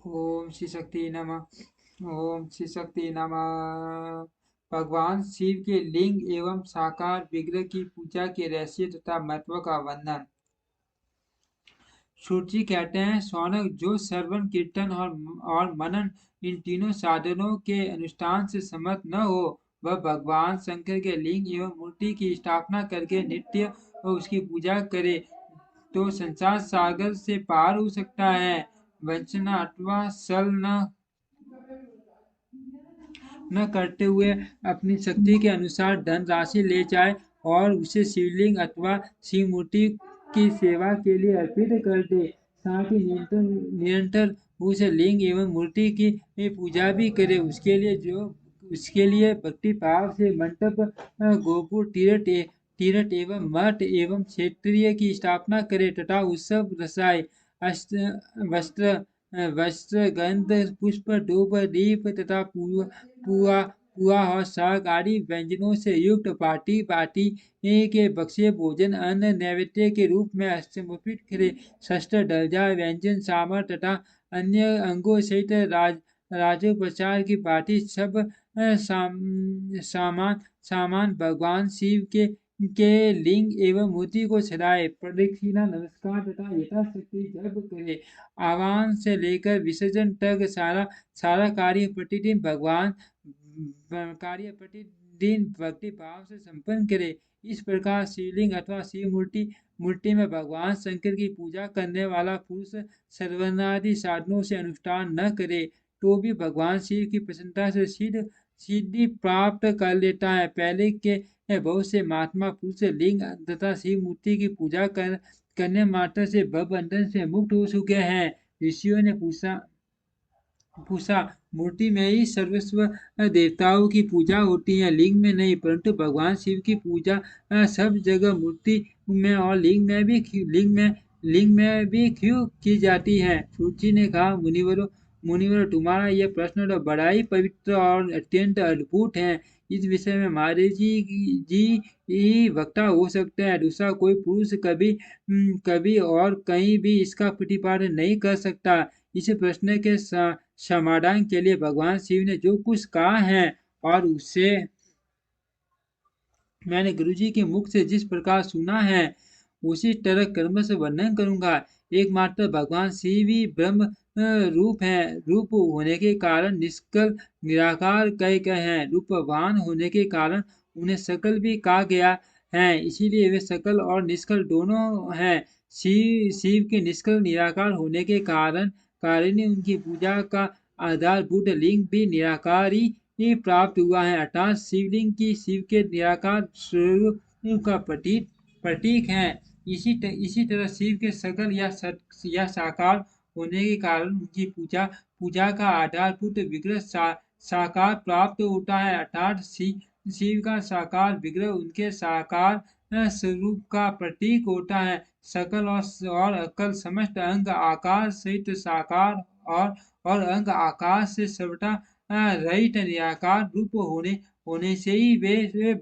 ओम श्री शक्ति नमः। ओम श्री शक्ति नमः। भगवान शिव के लिंग एवं साकार विग्रह की पूजा के रहस्य तथा महत्व का वर्णन। सूर्य कहते हैं, सौनक, जो श्रवण, कीर्तन और मनन इन तीनों साधनों के अनुष्ठान से समर्थ न हो, वह भगवान शंकर के लिंग एवं मूर्ति की स्थापना करके नित्य और उसकी पूजा करे तो संसार सागर से पार हो सकता है। वंचना अथवा सल न करते हुए अपनी शक्ति के अनुसार धन राशि ले जाए और उसे शिवलिंग अथवा शिव मूर्ति की सेवा के लिए अर्पित कर दे। साथ ही निरंतर निरंतर उस लिंग एवं मूर्ति की पूजा भी करे। उसके लिए भक्ति भाव से मंडप, गोपुर, तीर्थ एवं मठ एवं क्षेत्रीय की स्थापना करे तथा उत्सव रचाए। अष्ट वस्त्र गंध, पुष्प, धूप, दीप तथा पुआ पुआ और शाकाहारी व्यंजनों से युक्त पार्टी पार्टी के बक्से भोजन अन्न नैवेद्य के रूप में समर्पित करे। शस्त्र, ध्वजा, व्यंजन सामर तथा अन्य अंगों सहित राजोपचार की पार्टी सब सामान भगवान शिव के लिंग एवं मूर्ति को चढ़ाए। प्रदक्षिणा, नमस्कार तथा यथाशक्ति जप करे। आह्वान से लेकर विसर्जन तक सारा कार्य प्रतिदिन भक्ति भाव से संपन्न करे। इस प्रकार शिवलिंग अथवा शिव मूर्ति में भगवान शंकर की पूजा करने वाला पुरुष सर्वनादि साधनों से अनुष्ठान न करे तो भी भगवान शिव की प्रसन्नता से सिद्धि प्राप्त कर लेता है। पहले के बहुत से महात्मा पुरुष लिंग तथा शिव मूर्ति की पूजा करने मात्र से भव बंधन से मुक्त हो चुके हैं। ऋषियों ने पूछा, मूर्ति में ही सर्वस्व देवताओं की पूजा होती है, लिंग में नहीं। परंतु भगवान शिव की पूजा सब जगह मूर्ति में और लिंग में भी क्यों की जाती है? सूची ने कहा, मुनिवरों, तुम्हारा यह प्रश्न तो बड़ा ही पवित्र और अत्यंत अद्भुत है। इस विषय में महादेव जी ही वक्ता हो सकते हैं। दूसरा कोई पुरुष कभी और कहीं भी इसका प्रतिपादन नहीं कर सकता। इस प्रश्न के समाधान के लिए भगवान शिव ने जो कुछ कहा है और उसे मैंने गुरुजी के मुख से जिस प्रकार सुना है उसी तरह कर्म से वर्णन करूंगा। एकमात्र भगवान शिव ही ब्रह्म रूप है। रूप होने के कारण निष्कल निराकार कहे गए हैं। रूपवान होने के कारण उन्हें सकल भी कहा गया है। इसीलिए वे सकल और निष्कल दोनों हैं। शिव के निष्कल निराकार होने के कारण उनकी पूजा का आधारभूत लिंग भी निराकार ही प्राप्त हुआ है, अर्थात शिवलिंग की शिव के निराकार स्वरूप का प्रतीक है। इसी तरह शिव के सकल या साकार होने के कारण उनकी पूजा का आधारभूत विग्रह साकार प्राप्त होता है, अर्थात शिव का साकार विग्रह उनके साकार स्वरूप का प्रतीक होता है। सकल और अकल समस्त अंग आकाश सहित साकार और अंग आकाश से सबटा रहित निराकार रूप होने से ही वे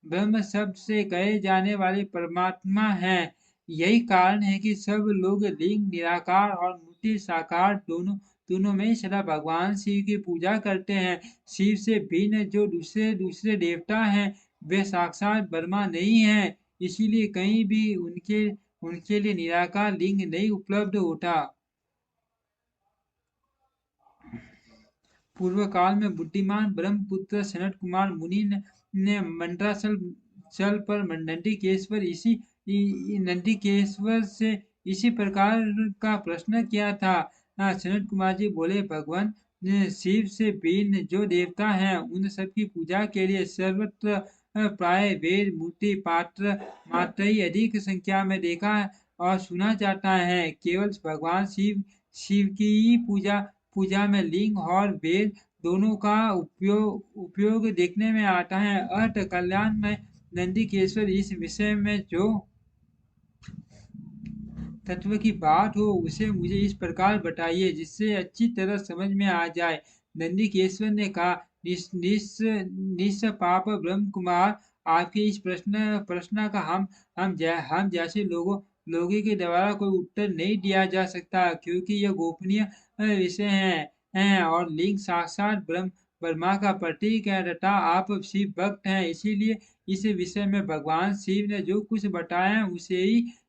ब्रह्म शब्द से कहे जाने वाले परमात्मा हैं। यही कारण है कि सब लोग लिंग निराकार और मूर्ति साकार दोनों में ही सदा भगवान शिव की पूजा करते हैं। शिव से भिन्न जो दूसरे दूसरे देवता हैं वे साक्षात ब्रह्मा नहीं है, इसीलिए कहीं भी उनके लिए निराकार लिंग नहीं उपलब्ध होता। पूर्व काल में बुद्धिमान ब्रह्मपुत्र सनत कुमार मुनि ने मंडराचल पर नंदीकेश्वर से इसी प्रकार का प्रश्न किया था। सनत कुमार जी बोले, भगवान शिव से भिन्न जो देवता हैं उन सबकी पूजा के लिए सर्वत्र प्राय वेद मूर्ति पात्र मात्र ही अधिक संख्या में देखा और सुना जाता है। केवल भगवान शिव की ही पूजा में लिंग और वेद दोनों का उपयोग देखने में आता है। अष्ट कल्याण में नंदीकेश्वर इस विषय में जो तत्व की बात हो उसे मुझे इस प्रकार बताइए जिससे अच्छी तरह समझ में आ जाए। नंदीकेश्वर ने कहा, निष्पाप ब्रह्म कुमार, आपके इस प्रश्न का हम जैसे लोगों के द्वारा कोई उत्तर नहीं दिया जा सकता, क्योंकि यह गोपनीय विषय है और लिंग साक्षात ब्रह्मा का प्रतीक है तथा आप शिव भक्त हैं। इसीलिए इस विषय में भगवान शिव ने जो कुछ बताया है उसे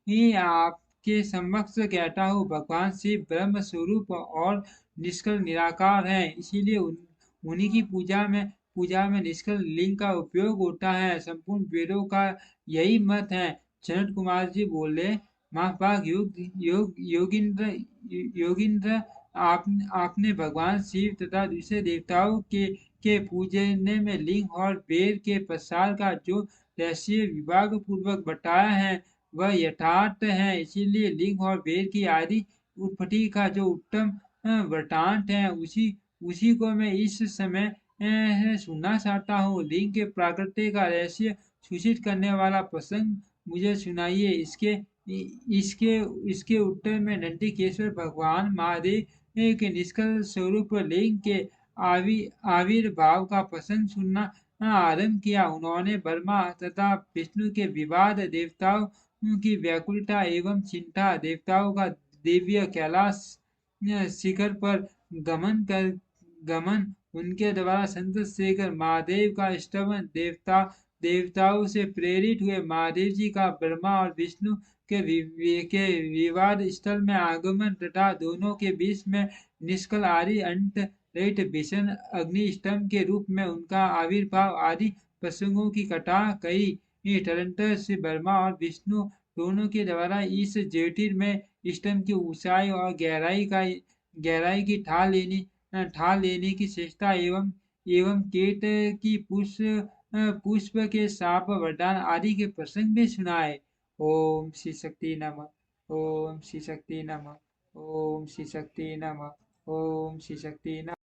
ही आपके समक्ष कहता हूँ। भगवान शिव ब्रह्म स्वरूप और निष्कल निराकार है, इसीलिए उन्हीं की पूजा में निष्कल लिंग का उपयोग होता है। संपूर्ण वेदों का यही मत है। जनक कुमार जी बोले, माँ बाग योगिंद्र, आपने भगवान शिव तथा दूसरे देवताओं के पूजने में लिंग और वेद के प्रसार का जो रहस्य विभाग पूर्वक बताया है वह यथार्थ है। इसीलिए लिंग और वेद की आदि उत्पत्ति का जो उत्तम वृतांत है उसी उसी को मैं इस समय सुनना चाहता हूँ। लिंग के प्राकृत्य का रहस्य सूचित करने वाला प्रसंग मुझे सुनाइए। इसके इसके उत्तर में नंदीकेश्वर भगवान महादेव के निष्कल स्वरूप लिंग के आविर्भाव का प्रसंग सुनना आरंभ किया। उन्होंने ब्रह्मा तथा विष्णु के विवाद, देवताओं की व्याकुलता एवं चिंता, देवताओं का दिव्य कैलाश शिखर पर गमन, उनके द्वारा संत शेखर महादेव का स्तवन, देवताओं से प्रेरित हुए महादेव जी का ब्रह्मा और विष्णु के विवाद स्थल में आगमन तथा दोनों के बीच में निष्कल आदि अंत रहित भीषण अग्नि स्तंभ के रूप में उनका आविर्भाव आदि प्रसंगों की कथा कही। तदंतर से ब्रह्मा और विष्णु दोनों के द्वारा इस ज्योतिर्मय स्तंभ की ऊंचाई और गहराई की ठाल लेने की चेष्टा एवं कीट की पुष्प के साप वरदान आदि के प्रसंग भी सुनाए। ओम श्री शक्ति नमः। ओम श्री शक्ति नमः। ओम श्री शक्ति नमः। ओम श्री शक्ति नमः।